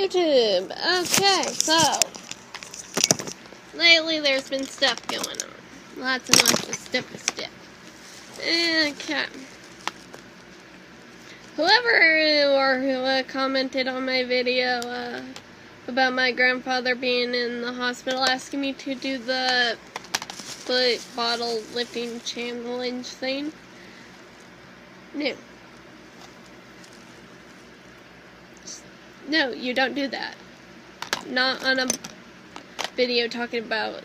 YouTube. Okay, so lately there's been stuff going on. Lots and lots of stuff. Okay. Who commented on my video about my grandfather being in the hospital, asking me to do the bottle lifting challenge thing. No, you don't do that. Not on a video talking about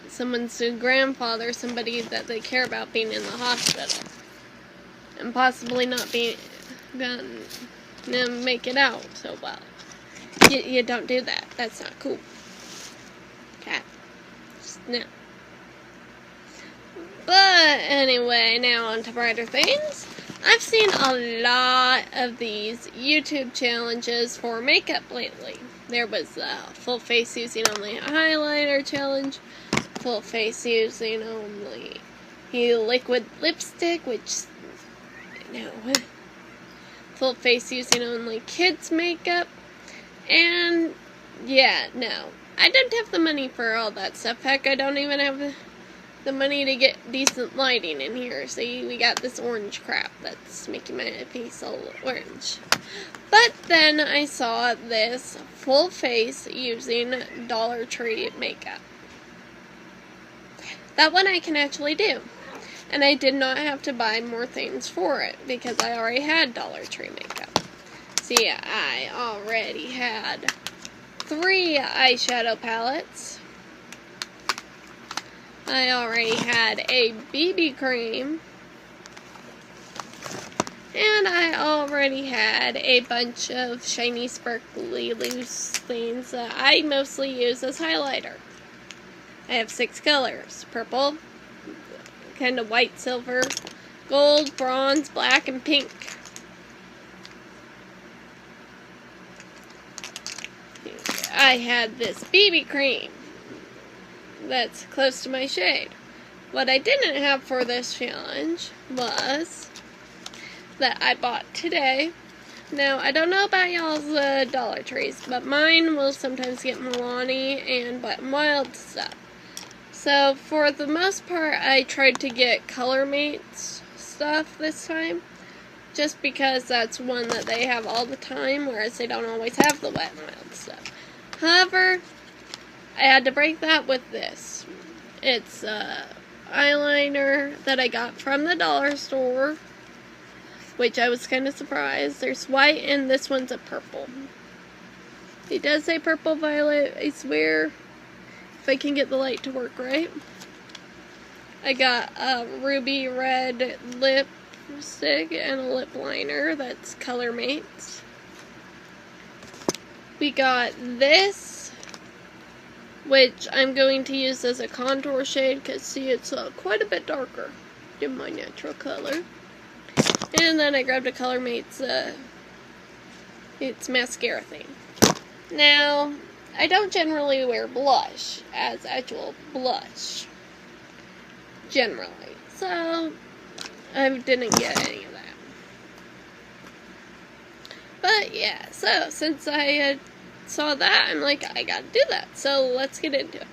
someone's grandfather, somebody that they care about being in the hospital. And possibly not gonna make it out so well. You don't do that. That's not cool. Okay. No. But anyway, now on to brighter things. I've seen a lot of these YouTube challenges for makeup lately. There was the full face using only highlighter challenge, full face using only liquid lipstick, full face using only kids makeup, and I don't have the money for all that stuff. Heck, I don't even have the money to get decent lighting in here. See, we got this orange crap that's making my face all orange. But then I saw this full face using Dollar Tree makeup. That one I can actually do. And I did not have to buy more things for it because I already had Dollar Tree makeup. See, I already had 3 eyeshadow palettes. I already had a BB cream, and I already had a bunch of shiny, sparkly, loose things that I mostly use as highlighter. I have 6 colors: purple, kind of white, silver, gold, bronze, black, and pink. I had this BB cream that's close to my shade. What I didn't have for this challenge was that I bought today. Now, I don't know about y'all's Dollar Trees, but mine will sometimes get Milani and Wet n Wild stuff. So, for the most part, I tried to get Color Mates stuff this time, just because that's one that they have all the time, whereas they don't always have the Wet n Wild stuff. However, I had to break that with this. It's eyeliner that I got from the dollar store, which I was kind of surprised. There's white and this one's a purple. It does say purple violet, I swear, if I can get the light to work right. I got a ruby red lipstick and a lip liner that's Color Mates. We got this, which I'm going to use as a contour shade because, see, it's quite a bit darker than my natural color. And then I grabbed a Color Mates, it's mascara thing. Now, I don't generally wear blush as actual blush, generally, so I didn't get any of that. But yeah, so since I saw that, I'm like, I gotta do that. So let's get into it.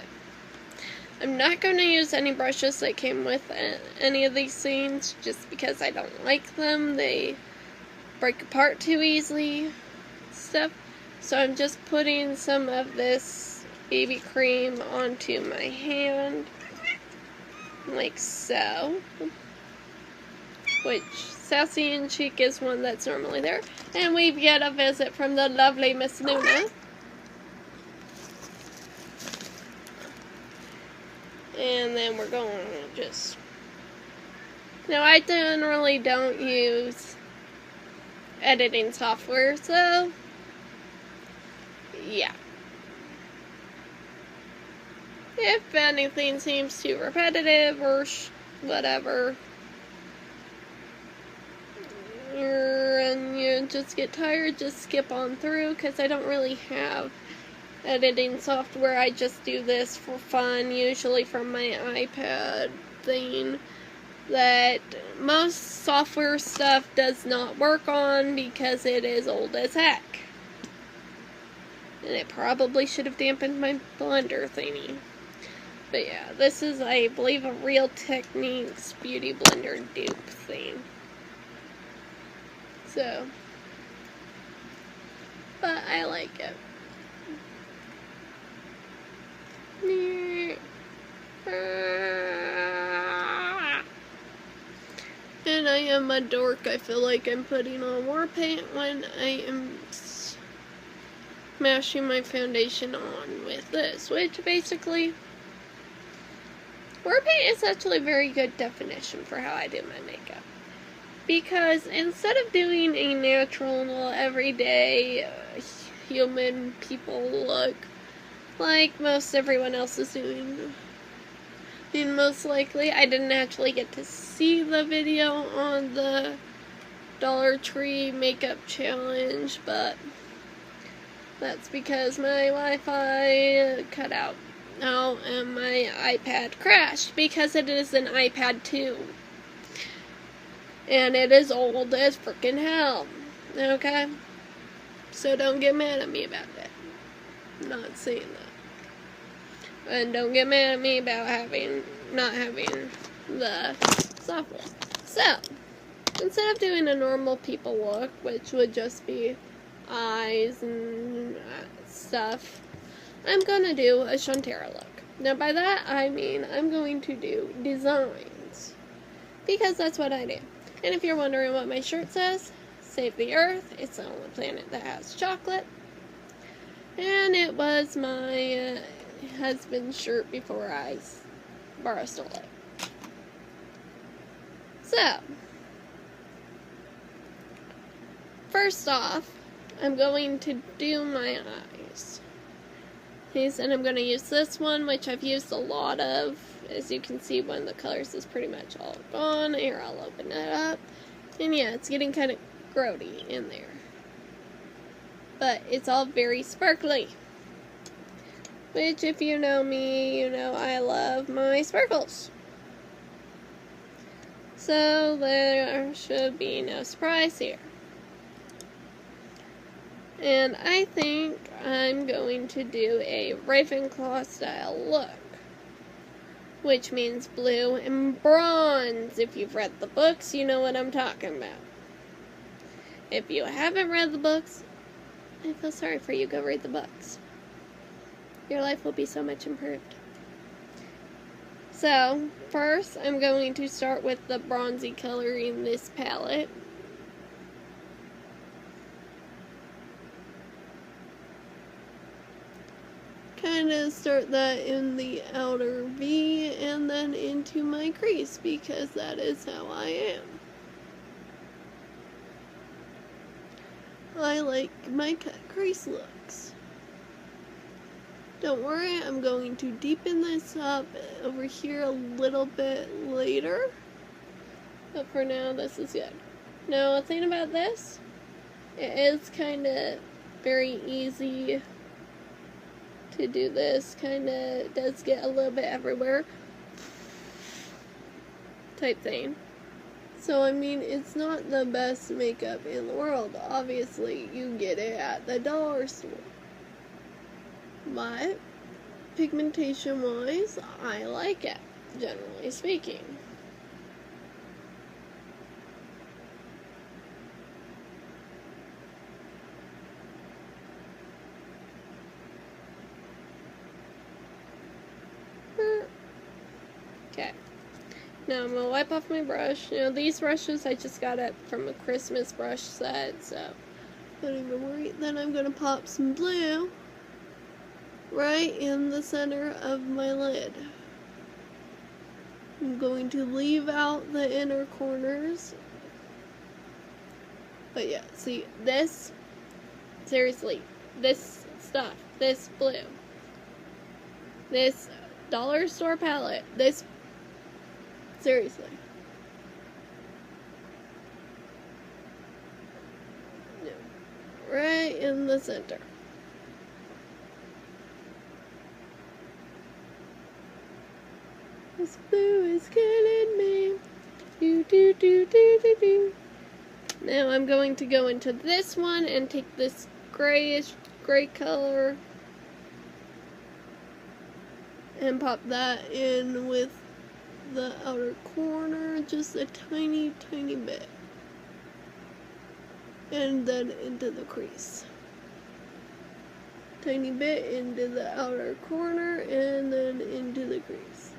I'm not going to use any brushes that came with any of these things, just because I don't like them. They break apart too easily, stuff. So I'm just putting some of this BB cream onto my hand, like so. Which, Sassy and Chic is one that's normally there. And we get a visit from the lovely Miss Luna. And then we're going to just... Now, I generally don't use editing software, so... yeah. If anything seems too repetitive or whatever, and you just get tired, just skip on through, because I don't really have editing software. I just do this for fun, usually from my iPad thing that most software stuff does not work on because it is old as heck. And it probably should have dampened my blender thingy. But yeah, this is, I believe, a Real Techniques Beauty Blender dupe thing. So, but I like it. And I am a dork. I feel like I'm putting on more paint when I am smashing my foundation on with this, which basically, war paint is actually a very good definition for how I do my makeup. Because instead of doing a natural, everyday, human people look like most everyone else is doing, and most likely I didn't actually get to see the video on the Dollar Tree makeup challenge, but that's because my Wi-Fi cut out. Oh, and my iPad crashed because it is an iPad 2. And it is old as freaking hell. Okay? So don't get mad at me about that. I'm not saying that. And don't get mad at me about not having the software. So, instead of doing a normal people look, which would just be eyes and stuff, I'm gonna do a Shantara look. Now by that I mean I'm going to do designs, because that's what I do. And if you're wondering what my shirt says, Save the Earth. It's the only planet that has chocolate. And it was my husband's shirt before I stole it. So, first off, I'm going to do my eyes. And I'm going to use this one, which I've used a lot of. As you can see, one of the colors is pretty much all gone. Here, I'll open it up. And yeah, it's getting kind of grody in there. But it's all very sparkly. Which, if you know me, you know I love my sparkles. So there should be no surprise here. And I think I'm going to do a Ravenclaw style look, which means blue and bronze. If you've read the books, you know what I'm talking about. If you haven't read the books, I feel sorry for you. Go read the books. Your life will be so much improved. So, first I'm going to start with the bronzy color in this palette. Kind of start that in the outer V and then into my crease, because that is how I am. I like my cut crease looks. Don't worry, I'm going to deepen this up over here a little bit later. But for now, this is good. Now, the thing about this, it is kind of very easy to do this. Kind of does get a little bit everywhere type thing. So, I mean, it's not the best makeup in the world. Obviously, you get it at the dollar store. But, pigmentation-wise, I like it, generally speaking. Okay. Now I'm gonna wipe off my brush. You know, these brushes I just got it from a Christmas brush set, so don't even worry. Then I'm gonna pop some blue right in the center of my lid. I'm going to leave out the inner corners. But yeah, see, this, seriously, this stuff, this blue, this dollar store palette, this, seriously. Right in the center. This blue is killing me. Do do do do do do. Now I'm going to go into this one and take this grayish gray color and pop that in with the outer corner just a tiny bit, and then into the crease. Tiny bit into the outer corner and then into the crease.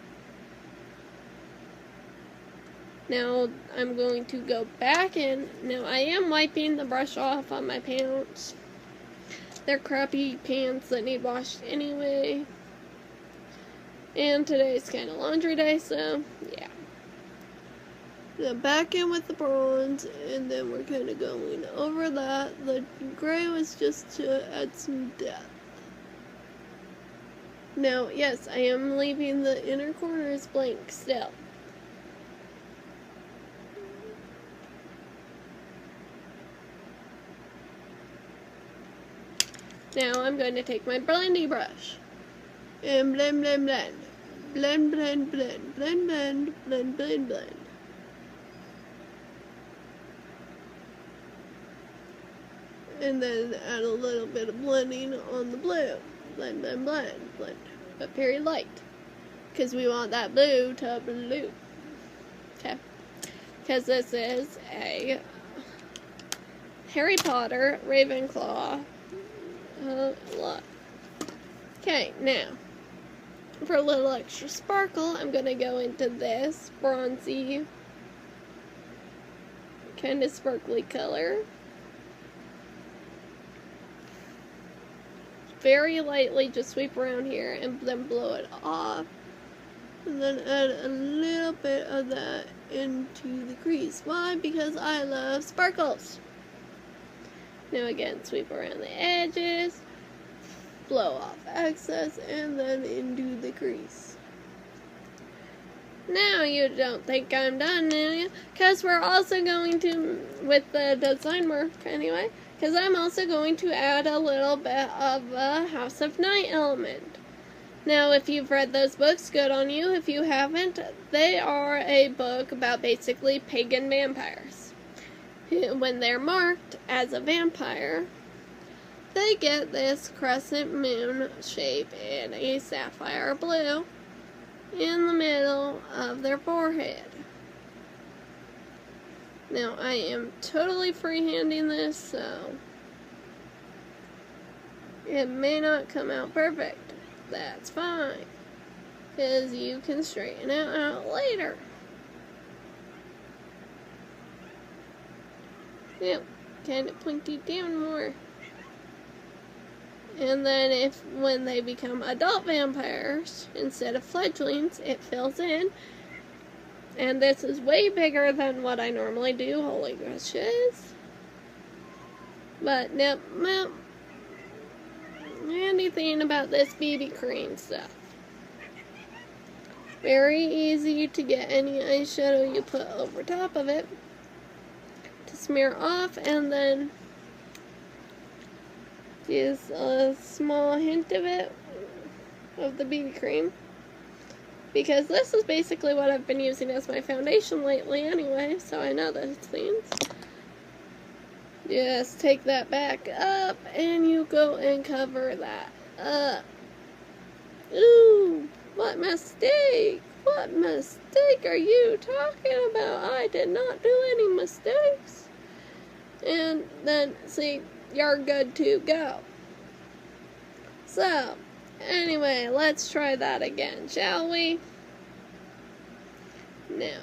Now I'm going to go back in. Now I am wiping the brush off on my pants. They're crappy pants that need washed anyway. And today's kind of laundry day, so yeah. Now back in with the bronze, and then we're kind of going over that. The gray was just to add some depth. Now, yes, I am leaving the inner corners blank still. Now I'm going to take my blendy brush and blend, blend, blend. Blend, blend, blend, blend, blend, blend, blend, blend. And then add a little bit of blending on the blue. Blend, blend, blend, blend. But very light. Because we want that blue to blue. Okay. Because this is a Harry Potter Ravenclaw look. Okay, now, for a little extra sparkle, I'm going to go into this bronzy, kind of sparkly color. Very lightly just sweep around here and then blow it off. And then add a little bit of that into the crease. Why? Because I love sparkles. Now again, sweep around the edges, blow off excess, and then into the crease. Now you don't think I'm done, do you? Because we're also going to, with the design work anyway, because I'm also going to add a little bit of a House of Night element. Now, if you've read those books, good on you. If you haven't, they are a book about basically pagan vampires. When they're marked as a vampire, they get this crescent moon shape in a sapphire blue in the middle of their forehead. Now, I am totally freehanding this, so it may not come out perfect. That's fine, because you can straighten it out later. Yep, kind of pointy down more. And then when they become adult vampires, instead of fledglings, it fills in. And this is way bigger than what I normally do, holy gracious. But, nope, well, handy thing about this BB cream stuff. Very easy to get any eyeshadow you put over top of it to smear off, and then use a small hint of it, of the BB cream, because this is basically what I've been using as my foundation lately anyway, so I know those things. Just take that back up and you go and cover that up. Ooh, what mistake! What mistake are you talking about? I did not do any mistakes. And then, see, you're good to go. So, anyway, let's try that again, shall we? Now,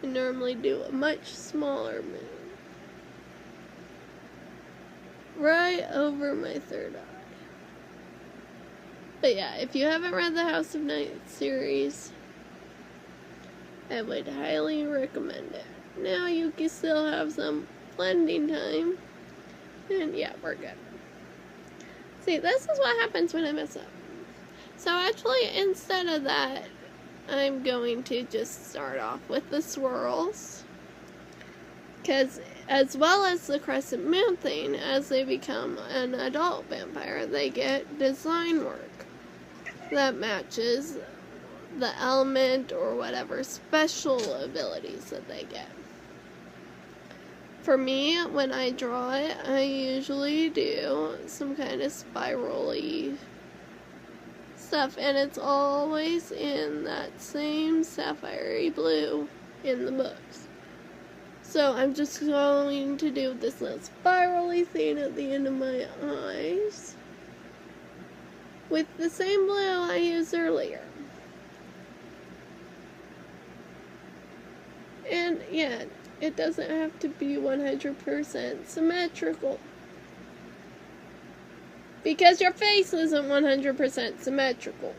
I normally do a much smaller moon. Right over my third eye. But yeah, if you haven't read the House of Night series, I would highly recommend it. Now you can still have some blending time. And yeah, we're good. See, this is what happens when I mess up. So actually, instead of that, I'm going to just start off with the swirls. Because as well as the crescent moon thing, as they become an adult vampire, they get design work that matches the element or whatever special abilities that they get. For me, when I draw it, I usually do some kind of spirally stuff, and it's always in that same sapphire blue in the books. So I'm just going to do this little spirally thing at the end of my eyes with the same blue I used earlier. And yeah, it doesn't have to be 100% symmetrical, because your face isn't 100% symmetrical.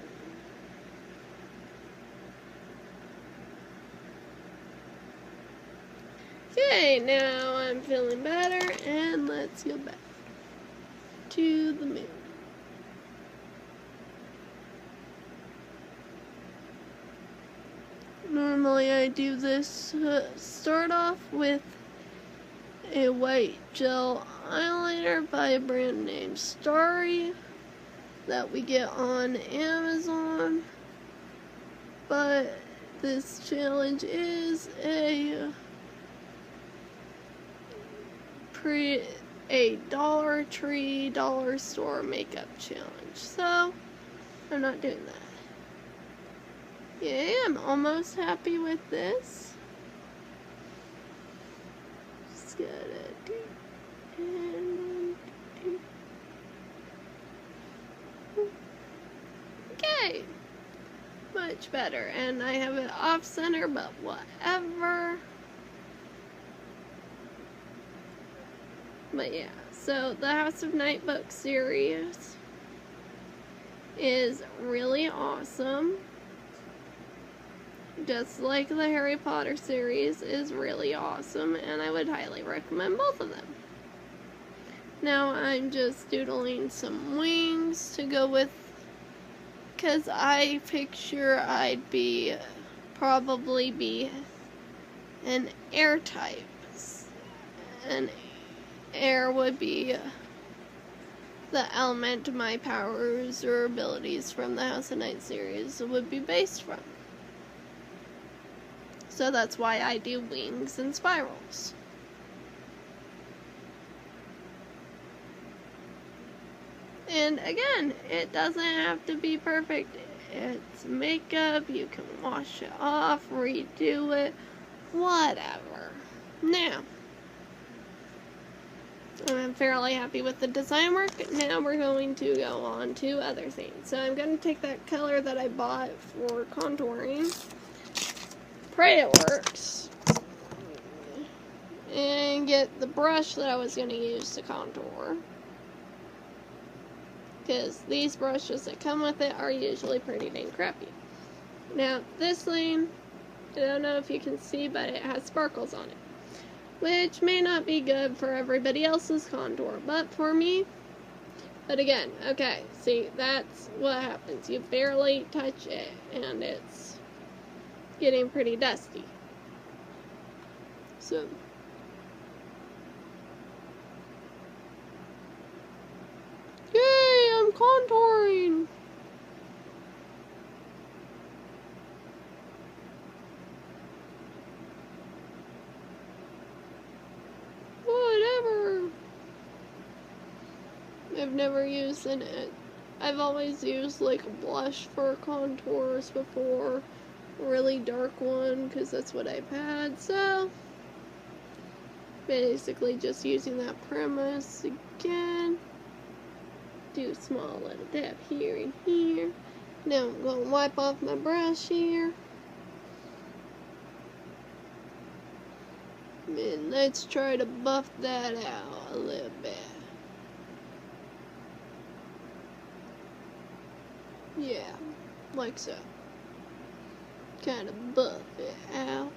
Okay, now I'm feeling better, and let's go back to the moon. Normally I do this, start off with a white gel eyeliner by a brand named Starry that we get on Amazon, but this challenge is a Dollar Tree, dollar store makeup challenge, so I'm not doing that. Yeah, I'm almost happy with this. Just gotta do and do. Okay, much better, and I have it off center, but whatever. But yeah, so the House of Night book series is really awesome. Just like the Harry Potter series is really awesome, and I would highly recommend both of them. Now I'm just doodling some wings to go with, because I picture I'd probably be an air type. And air would be the element my powers or abilities from the House of Night series would be based from. So that's why I do wings and spirals. And again, it doesn't have to be perfect. It's makeup, you can wash it off, redo it, whatever. Now, I'm fairly happy with the design work. Now we're going to go on to other things. So I'm going to take that color that I bought for contouring, pray it works, and get the brush that I was going to use to contour, because these brushes that come with it are usually pretty dang crappy. Now this thing, I don't know if you can see, but it has sparkles on it, which may not be good for everybody else's contour, but for me. But again, okay, see, that's what happens. You barely touch it, and it's getting pretty dusty. So, yay, I'm contouring! Whatever. I've never used it. I've always used like a blush for contours before. A really dark one, because that's what I've had. So, basically just using that premise again. Do a small little dab here and here. Now I'm going to wipe off my brush here. And let's try to buff that out a little bit. Yeah, like so. Kind of buff it out.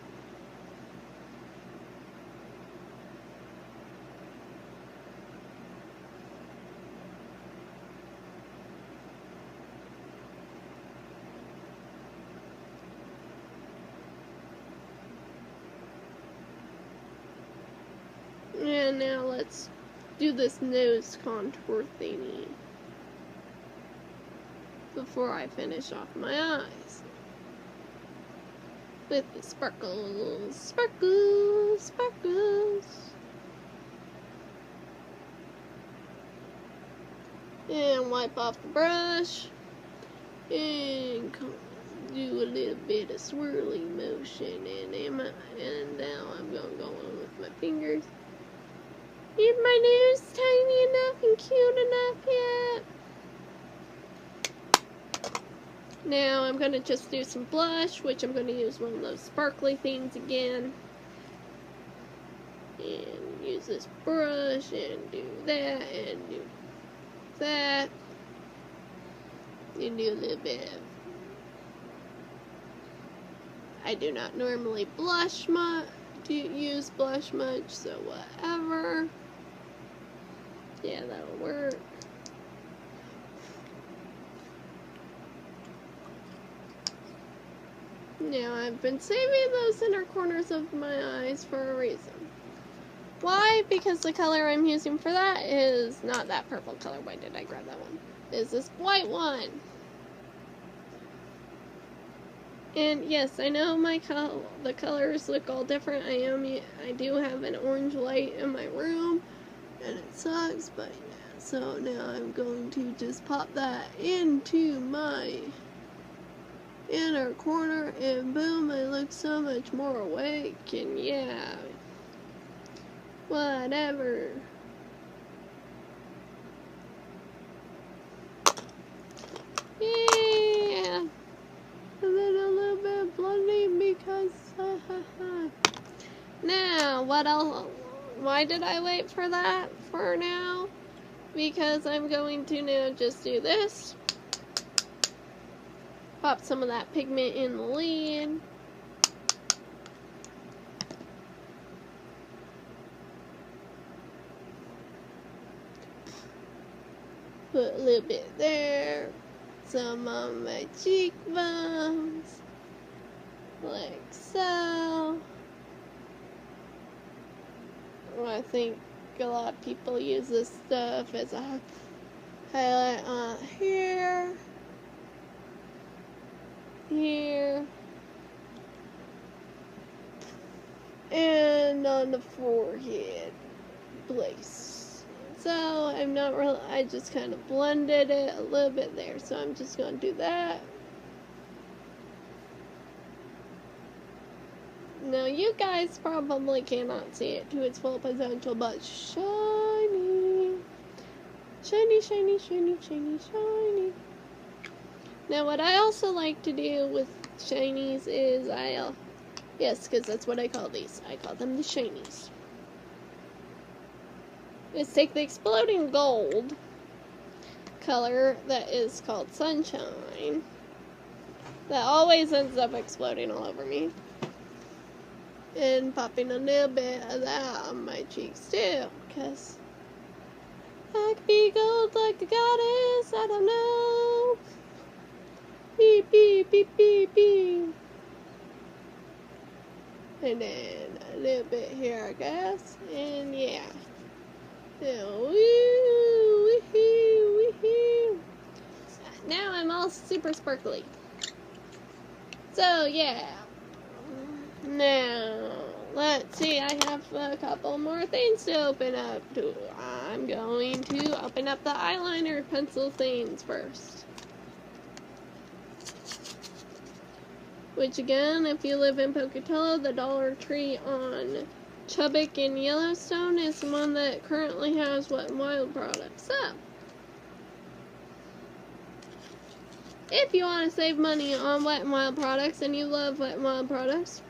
And now let's do this nose contour thingy before I finish off my eyes with the sparkles, sparkles, sparkles. And wipe off the brush. And do a little bit of swirly motion. And now I'm going to go on with my fingers. Is my nose tiny enough and cute enough yet? Now I'm going to just do some blush, which I'm going to use one of those sparkly things again. And use this brush and do that and do that. And do a little bit of... I do not normally use blush much, so whatever. Yeah, that'll work. Now, I've been saving those inner corners of my eyes for a reason. Why? Because the color I'm using for that is not that purple color. Why did I grab that one? Is this white one. And yes, I know the colors look all different. I do have an orange light in my room, and it sucks, but yeah. So now I'm going to just pop that into my inner corner, and boom, I look so much more awake, and yeah, whatever. Yeah, and then a little bit of blending because, Now, what else? Why did I wait for that for now? Because I'm going to now just do this. Pop some of that pigment in the lid. Put a little bit there. Some on my cheekbones. Like so. I think a lot of people use this stuff as a highlight on here. Here. And on the forehead place. So I'm not really, I just kind of blended it a little bit there. So I'm just going to do that. Now you guys probably cannot see it to its full potential, but shiny. Shiny, shiny, shiny, shiny, shiny. Now what I also like to do with shinies is yes, because that's what I call these. I call them the shinies. Is take the exploding gold color that is called Sunshine. That always ends up exploding all over me. And popping a little bit of that on my cheeks too, because I could be gold like a goddess, I don't know. Beep, beep, beep, beep, beep. And then a little bit here, I guess. And yeah. So, woo, woohoo, woohoo. Now I'm all super sparkly. So, yeah. Now, let's see, I have a couple more things to open up to. I'm going to open up the eyeliner pencil things first. Which again, if you live in Pocatello, the Dollar Tree on Chubbuck and Yellowstone is the one that currently has Wet n Wild products. So, if you want to save money on Wet n Wild products and you love Wet n Wild products,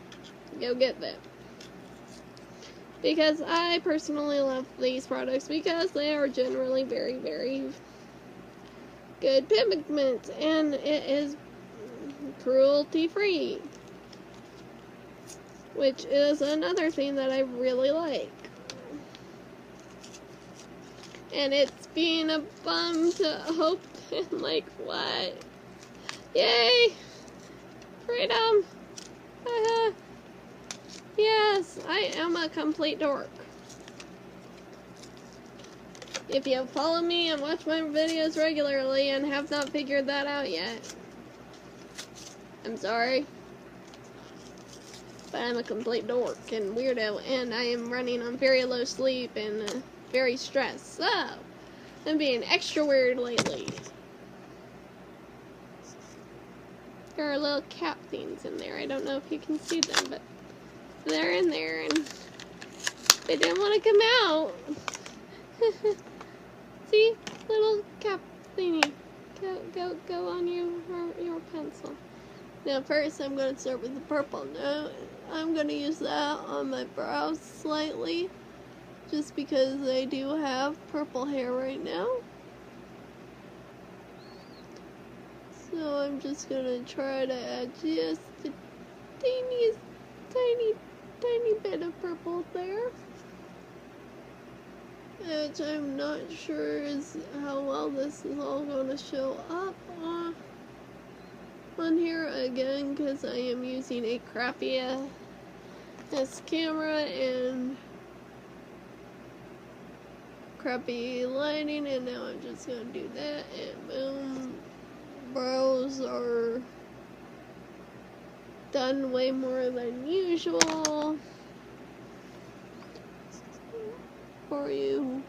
go get them. Because I personally love these products because they are generally very, very good pigments, and it is cruelty free, which is another thing that I really like. And it's being a bum to open, like, what? Yay! Freedom! Yes, I am a complete dork. If you follow me and watch my videos regularly and have not figured that out yet, I'm sorry. But I'm a complete dork and weirdo, and I am running on very low sleep and very stressed. So, I'm being extra weird lately. There are little cap things in there. I don't know if you can see them, but they're in there and they didn't want to come out. See? Little cap thingy. Go on your pencil. Now first I'm going to start with the purple. Now I'm going to use that on my brows slightly, just because I do have purple hair right now. So I'm just going to try to add just the teeniest, tiny bit of purple there. Which I'm not sure is how well this is all going to show up on here again, because I am using a crappy ass camera and crappy lighting, and now I'm just going to do that, and boom, brows are done way more than usual for you.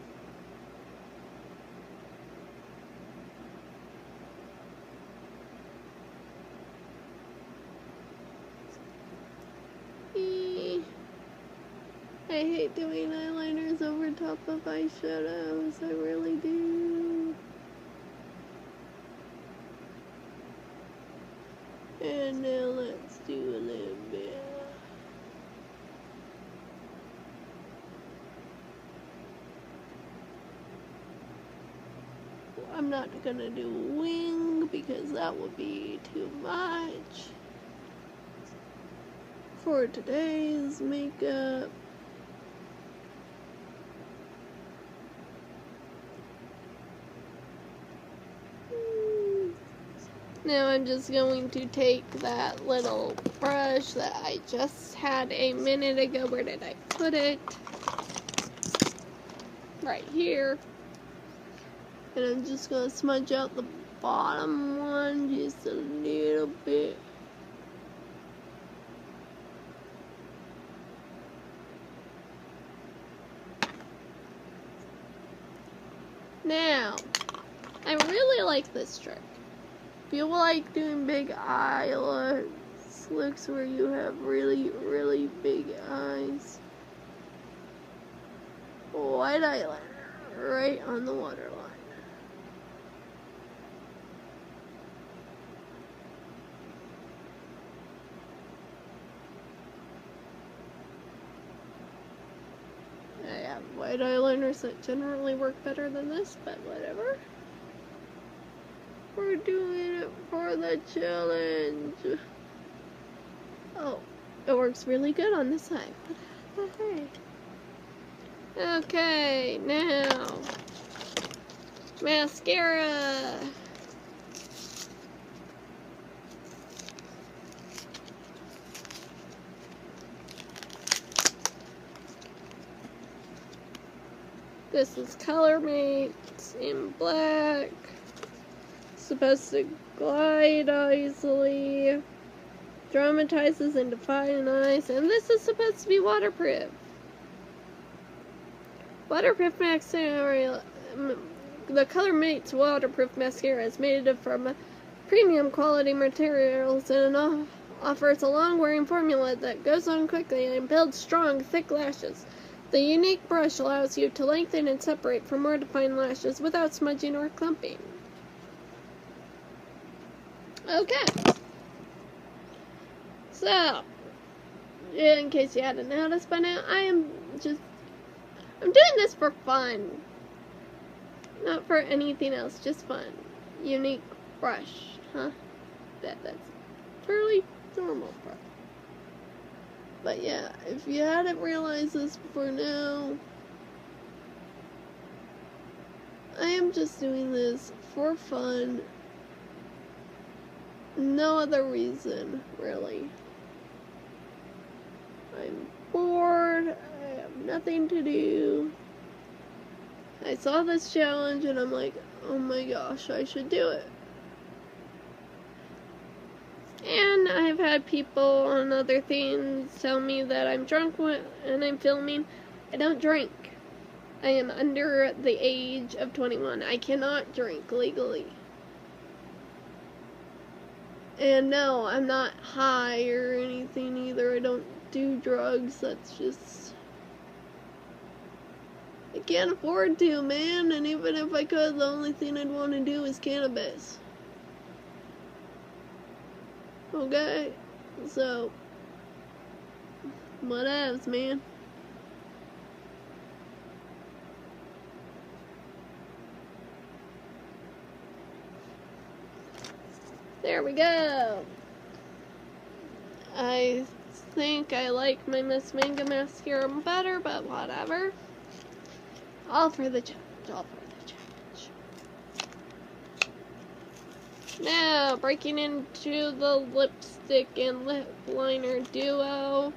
I hate doing eyeliners over top of eyeshadows, I really do. And now let's do a little bit. I'm not gonna do a wing because that would be too much for today's makeup. Now I'm just going to take that little brush that I just had a minute ago. Where did I put it? Right here. And I'm just going to smudge out the bottom one just a little bit. Now, I really like this trick. If you like doing big eyelash looks where you have really big eyes, white eyeliner right on the waterline. I have white eyeliners that generally work better than this, but whatever. We're doing it for the challenge. Oh, it works really good on this side. Hey. Okay, now mascara. This is Color Mates in black. Supposed to glide easily, dramatizes and define eyes, and this is supposed to be waterproof. Waterproof mascara. The Color Mates waterproof mascara is made from premium quality materials and offers a long-wearing formula that goes on quickly and builds strong, thick lashes. The unique brush allows you to lengthen and separate for more defined lashes without smudging or clumping. Okay, so, in case you hadn't noticed by now, I'm doing this for fun, not for anything else, just fun. Unique brush, huh? That's fairly normal brush. But yeah, if you hadn't realized this before now, I am just doing this for fun. No other reason, really. I'm bored, I have nothing to do. I saw this challenge and I'm like, oh my gosh, I should do it. And I've had people on other things tell me that I'm drunk when I'm filming. I don't drink. I am under the age of 21. I cannot drink legally. And no, I'm not high or anything either. I don't do drugs. That's just... I can't afford to, man. And even if I could, the only thing I'd want to do is cannabis. Okay? So, whatevs, man. There we go. I think I like my Miss Manga mascara better, but whatever. All for the challenge. All for the challenge. Now, breaking into the lipstick and lip liner duo,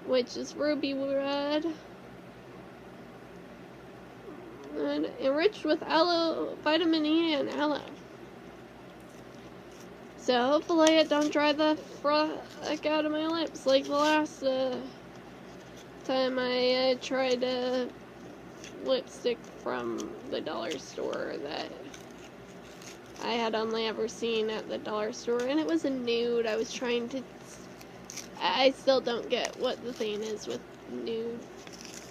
which is Ruby Red. And enriched with aloe, vitamin E and aloe. So hopefully it don't dry the frick out of my lips like the last time I tried a lipstick from the dollar store that I had only ever seen at the dollar store, and it was a nude. I was trying to... I still don't get what the thing is with nude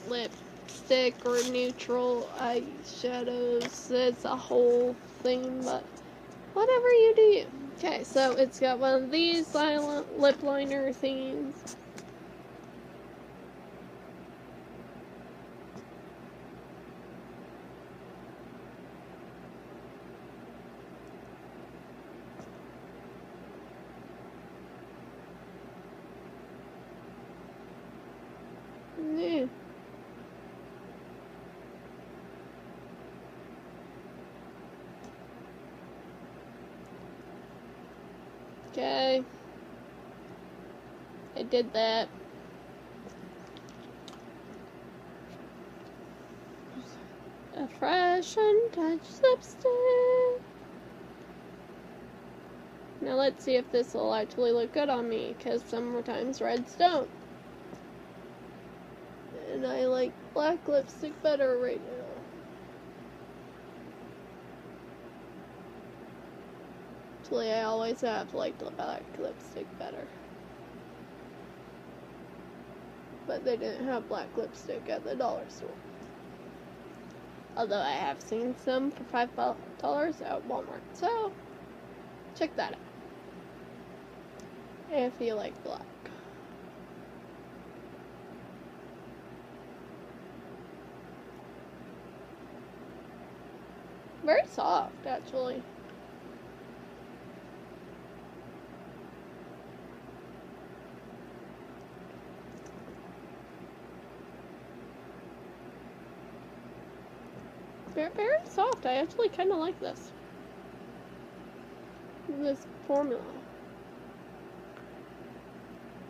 lipstick or neutral eyeshadows. It's a whole thing, but whatever you do you. Okay, so it's got one of these silent lip liner things. Yeah. Okay. I did that. A fresh untouched lipstick. Now let's see if this will actually look good on me, because sometimes reds don't. And I like black lipstick better right now. Actually, I always have liked black lipstick better. But they didn't have black lipstick at the dollar store. Although I have seen some for $5 at Walmart. So, check that out. If you like black. Very soft, actually. Very soft. I actually kind of like this formula.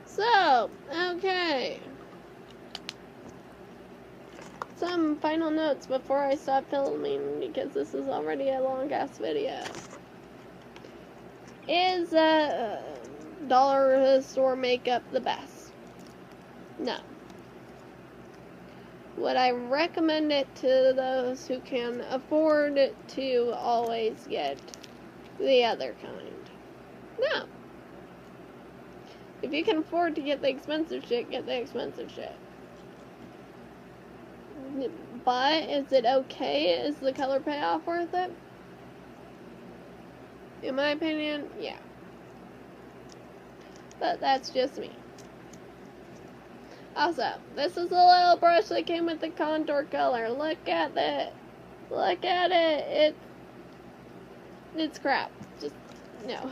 So, okay. Some final notes before I stop filming, because this is already a long ass video. Is dollar store makeup the best? No. Would I recommend it to those who can afford to always get the other kind? No. If you can afford to get the expensive shit, get the expensive shit. But is it okay? Is the color payoff worth it? In my opinion, yeah. But that's just me. Also, this is a little brush that came with the contour color. Look at it. Look at it. It's crap. Just, no.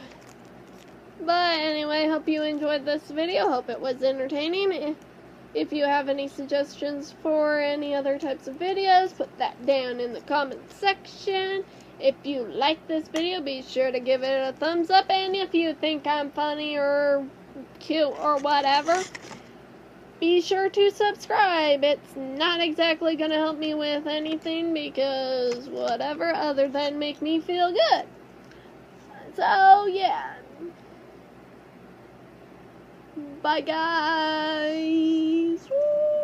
But anyway, hope you enjoyed this video. Hope it was entertaining. If you have any suggestions for any other types of videos, put that down in the comment section. If you like this video, be sure to give it a thumbs up. And if you think I'm funny or cute or whatever, be sure to subscribe. It's not exactly going to help me with anything, because whatever, other than make me feel good. So, yeah. Bye, guys. Woo!